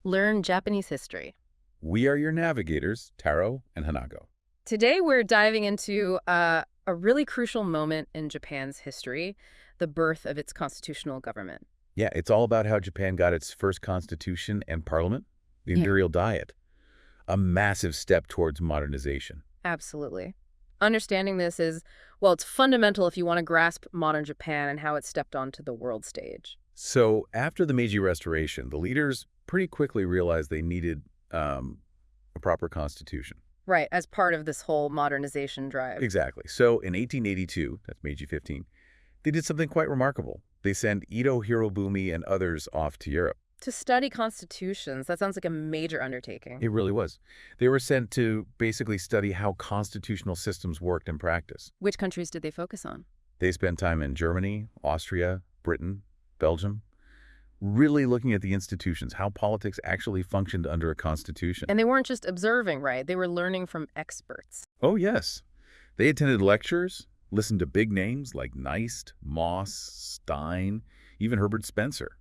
Learn Japanese history. We are your navigators, Taro and Hanago. Today we're diving into a really crucial moment in Japan's history, the birth of its constitutional government. Yeah, it's all about how Japan got its first constitution and parliament, the Yeah. Imperial Diet. A massive step towards modernization. Absolutely. Understanding this is, well, it's fundamental if you want to grasp modern Japan and how it stepped onto the world stage. So after the Meiji Restoration, the leaders pretty quickly realized they needed a proper constitution. Right, as part of this whole modernization drive. Exactly. So in 1882, that's Meiji 15, they did something quite remarkable. They sent Ito Hirobumi and others off to Europe. To study constitutions, that sounds like a major undertaking. It really was. They were sent to basically study how constitutional systems worked in practice. Which countries did they focus on? They spent time in Germany, Austria, Britain, Belgium, really looking at the institutions, how politics actually functioned under a constitution. And they weren't just observing, right? They were learning from experts. Oh, yes. They attended lectures, listened to big names like Neist, Moss, Stein, even Herbert Spencer,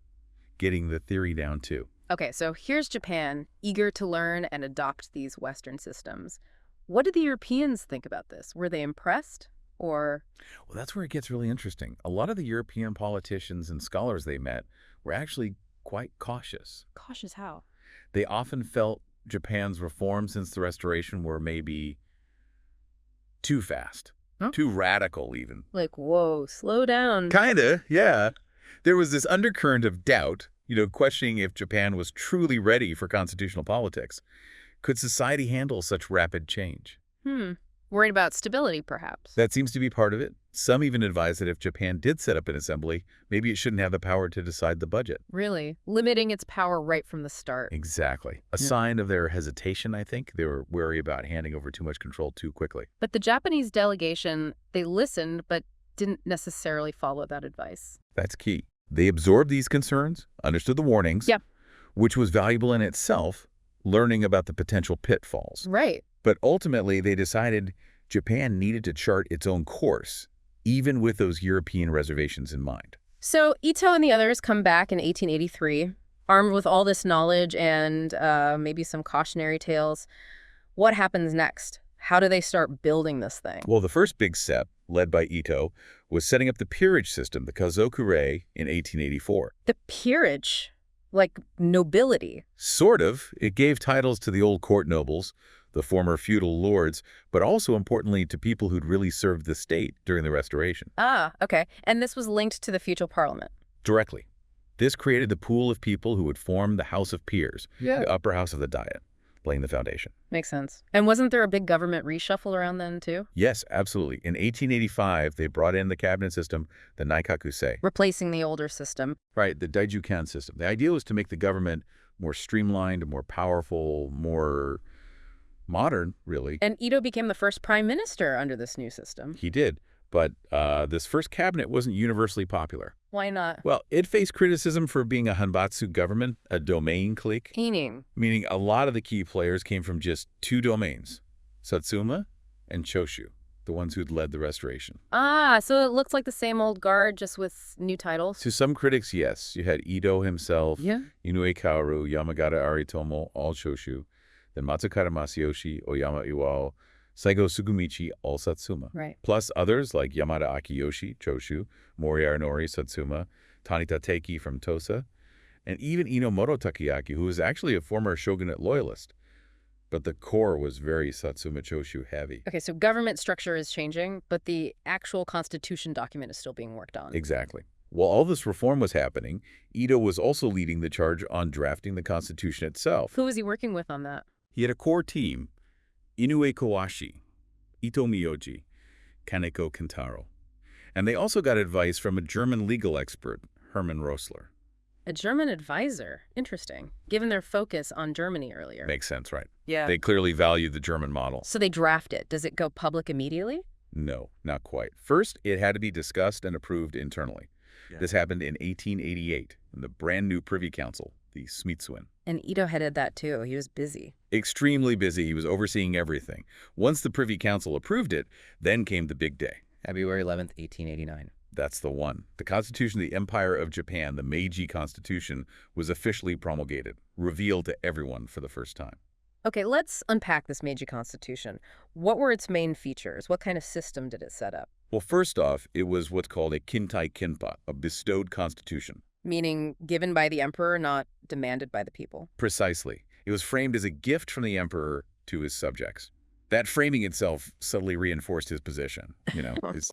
getting the theory down too. Okay, so here's Japan, eager to learn and adopt these Western systems. What did the Europeans think about this? Were they impressed? Or Well, that's where it gets really interesting. A lot of the European politicians and scholars they met were actually quite cautious. cautious how? They often felt Japan's reforms since the Restoration were maybe too fast, Huh? too radical even. Like, whoa, slow down. Kinda, yeah. There was this undercurrent of doubt, questioning if Japan was truly ready for constitutional politics. Could society handle such rapid change? Worried about stability, perhaps. That seems to be part of it. Some even advise that if Japan did set up an assembly, maybe it shouldn't have the power to decide the budget. Really, limiting its power right from the start. Exactly. A Yeah. sign of their hesitation, I think. They were wary about handing over too much control too quickly. But the Japanese delegation, they listened, but didn't necessarily follow that advice. That's key. They absorbed these concerns, understood the warnings, Yep. which was valuable in itself, learning about the potential pitfalls. Right. But ultimately, they decided Japan needed to chart its own course, even with those European reservations in mind. So Ito and the others come back in 1883, armed with all this knowledge and maybe some cautionary tales. What happens next? How do they start building this thing? Well, the first big step, led by Ito, was setting up the peerage system, the Kazokure, in 1884. The peerage, like nobility. Sort of. It gave titles to the old court nobles, the former feudal lords, but also importantly to people who'd really served the state during the Restoration. Ah, okay. And this was linked to the feudal parliament. Directly. This created the pool of people who would form the House of Peers, Yeah. the upper house of the Diet, laying the foundation. Makes sense. And wasn't there a big government reshuffle around then, too? Yes, absolutely. In 1885, they brought in the cabinet system, the Naikakusei. Replacing the older system. Right, the Daijukan system. The idea was to make the government more streamlined, more powerful, more modern, really. And Ito became the first prime minister under this new system. He did. But this first cabinet wasn't universally popular. Why not? Well, it faced criticism for being a Hanbatsu government, a domain clique, meaning a lot of the key players came from just two domains, Satsuma and Choshu, the ones who'd led the Restoration. Ah, so it looks like the same old guard, just with new titles. To some critics, yes. You had Ito himself, Yeah. Inoue Kaoru, Yamagata Aritomo, all Choshu, then Matsukata Masayoshi, Oyama Iwao, Saigo Sugumichi, all Satsuma. Right. Plus others like Yamada Akiyoshi, Choshu, Mori Aranori, Satsuma, Tanita Teiki from Tosa, and even Inomoto Takeaki, who was actually a former shogunate loyalist. But the core was very Satsuma Choshu heavy. Okay, so government structure is changing, but the actual constitution document is still being worked on. Exactly. While all this reform was happening, Ito was also leading the charge on drafting the Constitution itself. Who was he working with on that? He had a core team, Inoue Kawashi, Ito Miyoji, Kaneko Kentaro. And they also got advice from a German legal expert, Hermann Rosler. A German advisor. Interesting. Given their focus on Germany earlier. Makes sense, right? Yeah. They clearly valued the German model. So they draft it. Does it go public immediately? No, not quite. First, it had to be discussed and approved internally. Yeah. This happened in 1888 in the brand new Privy Council, the Smitsuen. And Ito headed that too. He was busy. Extremely busy. He was overseeing everything. Once the Privy Council approved it, then came the big day. February 11th, 1889. That's the one. The Constitution of the Empire of Japan, the Meiji Constitution, was officially promulgated, revealed to everyone for the first time. Okay, let's unpack this Meiji Constitution. What were its main features? What kind of system did it set up? Well, first off, it was what's called a kintai kinpa, a bestowed constitution. Meaning given by the emperor, not demanded by the people. Precisely. It was framed as a gift from the emperor to his subjects. That framing itself subtly reinforced his position.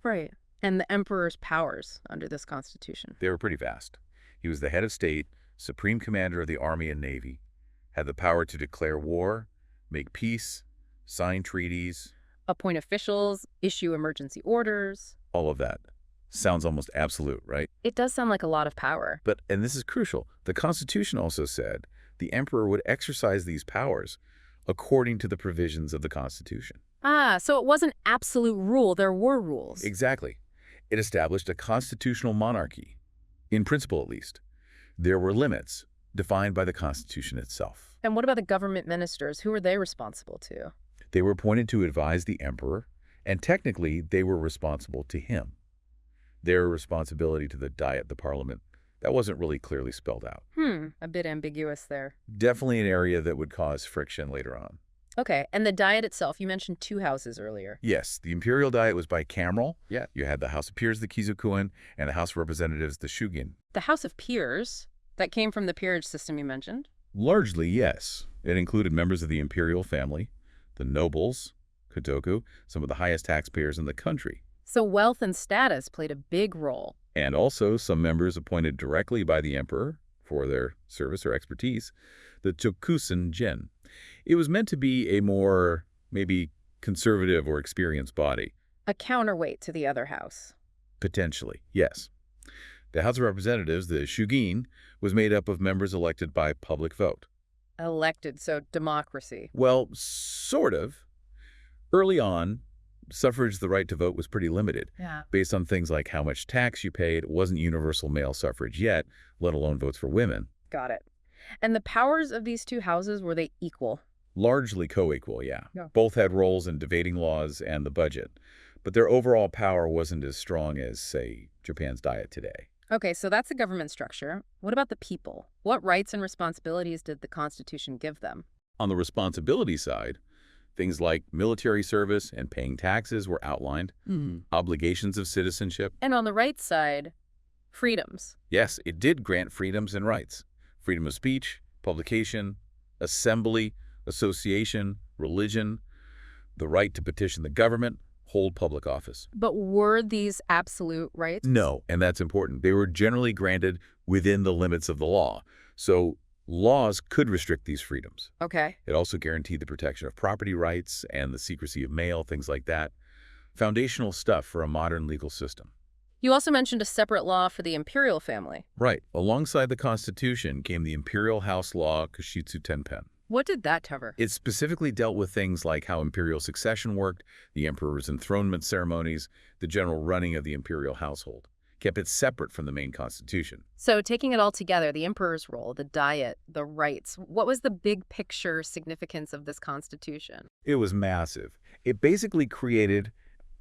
Right. And the emperor's powers under this constitution. They were pretty vast. He was the head of state, supreme commander of the army and navy, had the power to declare war, make peace, sign treaties. Appoint officials, issue emergency orders. All of that. Sounds almost absolute, right? It does sound like a lot of power. But, and this is crucial, the Constitution also said the emperor would exercise these powers according to the provisions of the Constitution. Ah, so it wasn't absolute rule, there were rules. Exactly. It established a constitutional monarchy, in principle at least. There were limits defined by the Constitution itself. And what about the government ministers? Who were they responsible to? They were appointed to advise the emperor, and technically they were responsible to him. Their responsibility to the Diet, the parliament, that wasn't really clearly spelled out. A bit ambiguous there. Definitely an area that would cause friction later on. Okay, and the Diet itself, you mentioned two houses earlier. Yes, the Imperial Diet was bicameral. Yeah. You had the House of Peers, the Kizokuin, and the House of Representatives, the Shugin. The House of Peers, that came from the peerage system you mentioned? Largely, yes. It included members of the imperial family, the nobles, Kotoku, some of the highest taxpayers in the country. So wealth and status played a big role. And also some members appointed directly by the emperor for their service or expertise, the Chokusen Jin. It was meant to be a more, maybe, conservative or experienced body. A counterweight to the other house. Potentially, yes. The House of Representatives, the Shugin, was made up of members elected by public vote. Elected, so democracy. Well, sort of. Early on, suffrage, the right to vote, was pretty limited. Yeah. Based on things like how much tax you paid. It wasn't universal male suffrage yet, let alone votes for women. Got it. And the powers of these two houses, were they equal? Largely co-equal, yeah. Yeah. Both had roles in debating laws and the budget. But their overall power wasn't as strong as, say, Japan's Diet today. Okay, so that's the government structure. What about the people? What rights and responsibilities did the Constitution give them? On the responsibility side, things like military service and paying taxes were outlined, obligations of citizenship. And on the right side, freedoms. Yes, it did grant freedoms and rights. Freedom of speech, publication, assembly, association, religion, the right to petition the government, hold public office. But were these absolute rights? No, and that's important. They were generally granted within the limits of the law. So laws could restrict these freedoms. Okay. It also guaranteed the protection of property rights and the secrecy of mail, things like that. Foundational stuff for a modern legal system. You also mentioned a separate law for the Imperial family. Right. Alongside the Constitution came the Imperial House Law Kushitsu Tenpen. What did that cover? It specifically dealt with things like how imperial succession worked, the emperor's enthronement ceremonies, the general running of the imperial household. Kept it separate from the main constitution. So taking it all together, the emperor's role, the diet, the rights, what was the big picture significance of this constitution? It was massive. It basically created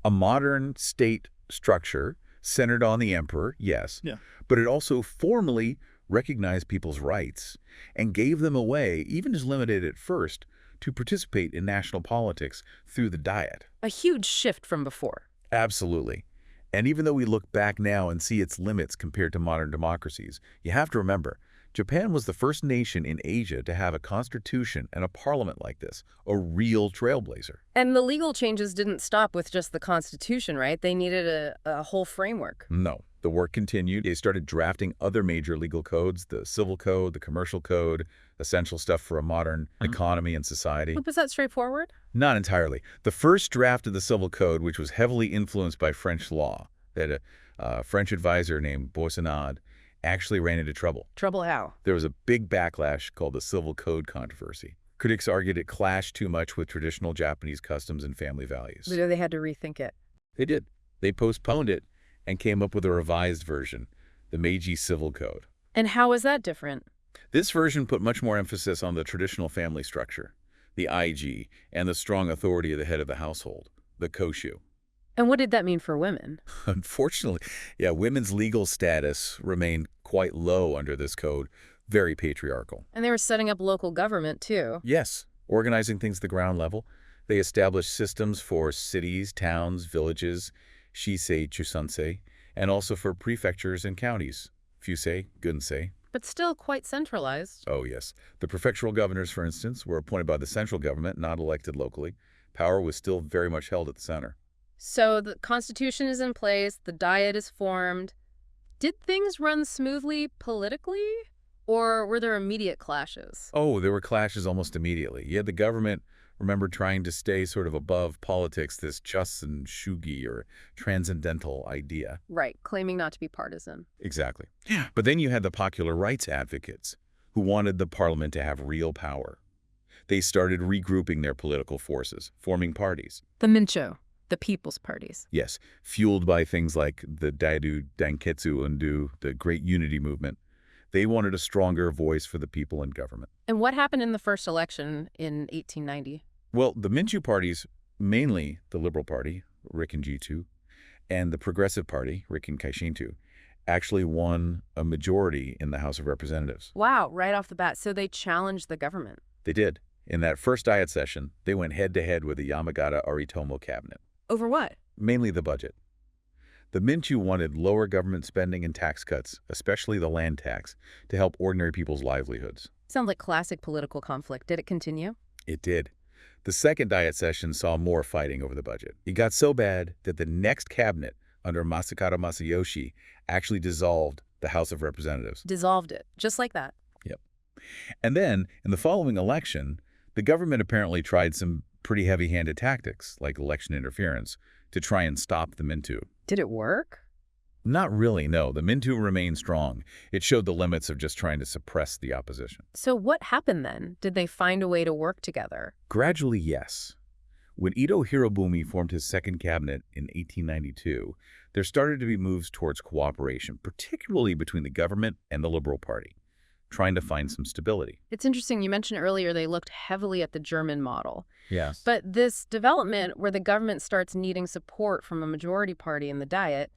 a modern state structure centered on the emperor, yes, but it also formally recognized people's rights and gave them a way, even as limited at first, to participate in national politics through the Diet. A huge shift from before. Absolutely. And even though we look back now and see its limits compared to modern democracies, you have to remember, Japan was the first nation in Asia to have a constitution and a parliament like this, a real trailblazer. And the legal changes didn't stop with just the constitution, right? They needed a whole framework. No. The work continued. They started drafting other major legal codes, the civil code, the commercial code, essential stuff for a modern economy and society. Was that straightforward? Not entirely. The first draft of the civil code, which was heavily influenced by French law, that a French advisor named Boissonade actually ran into trouble. Trouble how? There was a big backlash called the Civil Code controversy. Critics argued it clashed too much with traditional Japanese customs and family values. So they had to rethink it. They did. They postponed it and came up with a revised version, the Meiji Civil Code. And how was that different? This version put much more emphasis on the traditional family structure, the IG, and the strong authority of the head of the household, the koshu. And what did that mean for women? Unfortunately, yeah, women's legal status remained quite low under this code, very patriarchal. And they were setting up local government, too. Yes, organizing things at the ground level. They established systems for cities, towns, villages, shisei, chusansei, and also for prefectures and counties, fusei, gunsei. But still quite centralized. Oh, yes. The prefectural governors, for instance, were appointed by the central government, not elected locally. Power was still very much held at the center. So the constitution is in place, the diet is formed. Did things run smoothly politically? Or were there immediate clashes? Oh, there were clashes almost immediately. You had the government, remember, trying to stay sort of above politics, this Chusen Shugi or transcendental idea. Right, claiming not to be partisan. Exactly. Yeah. But then you had the popular rights advocates who wanted the parliament to have real power. They started regrouping their political forces, forming parties. The Mincho, the People's Parties. Yes, fueled by things like the Daidu Danketsu Undu, the Great Unity Movement. They wanted a stronger voice for the people in government. And what happened in the first election in 1890? Well, the Minchu parties, mainly the Liberal Party, Rikin Jitu, and the Progressive Party, Rikin Kaishintu, actually won a majority in the House of Representatives. Wow, right off the bat. So they challenged the government. They did. In that first Diet session, they went head-to-head with the Yamagata Aritomo cabinet, Over what? mainly the budget. The Minchu wanted lower government spending and tax cuts, especially the land tax, to help ordinary people's livelihoods. Sounds like classic political conflict. Did it continue? It did. The second Diet session saw more fighting over the budget. It got so bad that the next cabinet, under Masakata Masayoshi, actually dissolved the House of Representatives. Dissolved it, just like that. Yep. And then, in the following election, the government apparently tried some pretty heavy-handed tactics, like election interference, to try and stop the Mintu. Did it work? Not really, no. The Mintu remained strong. It showed the limits of just trying to suppress the opposition. So what happened then? Did they find a way to work together? Gradually, yes. When Ito Hirobumi formed his second cabinet in 1892, there started to be moves towards cooperation, particularly between the government and the Liberal Party, trying to find some stability. It's interesting. You mentioned earlier they looked heavily at the German model. Yes. But this development where the government starts needing support from a majority party in the Diet,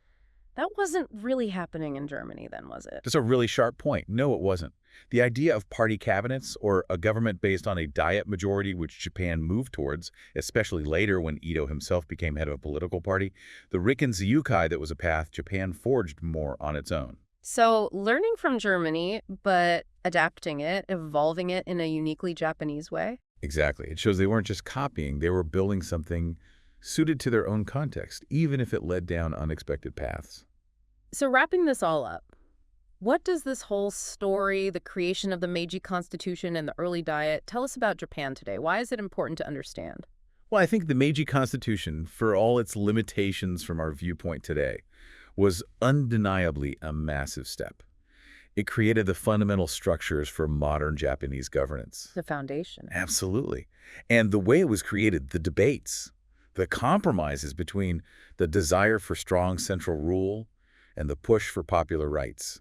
that wasn't really happening in Germany then, was it? That's a really sharp point. No, it wasn't. The idea of party cabinets or a government based on a Diet majority, which Japan moved towards, especially later when Ito himself became head of a political party, the Rikken Zyukai that was a path Japan forged more on its own. So learning from Germany, but adapting it, evolving it in a uniquely Japanese way? Exactly. It shows they weren't just copying, they were building something suited to their own context, even if it led down unexpected paths. So wrapping this all up, what does this whole story, the creation of the Meiji Constitution and the early Diet, tell us about Japan today? Why is it important to understand? Well, I think the Meiji Constitution, for all its limitations from our viewpoint today, was undeniably a massive step. It created the fundamental structures for modern Japanese governance. The foundation. Absolutely. And the way it was created, the debates, the compromises between the desire for strong central rule and the push for popular rights.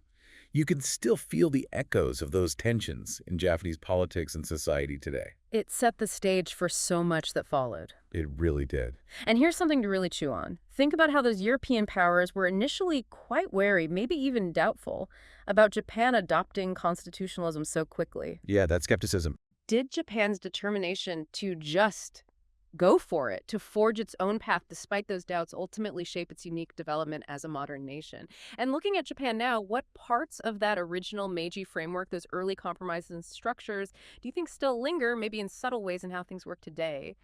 You can still feel the echoes of those tensions in Japanese politics and society today. It set the stage for so much that followed. It really did. And here's something to really chew on. Think about how those European powers were initially quite wary, maybe even doubtful, about Japan adopting constitutionalism so quickly. Yeah, that skepticism. Did Japan's determination to just go for it, to forge its own path despite those doubts, ultimately shape its unique development as a modern nation? And looking at Japan now, what parts of that original Meiji framework, those early compromises and structures, do you think still linger, maybe in subtle ways, in how things work today?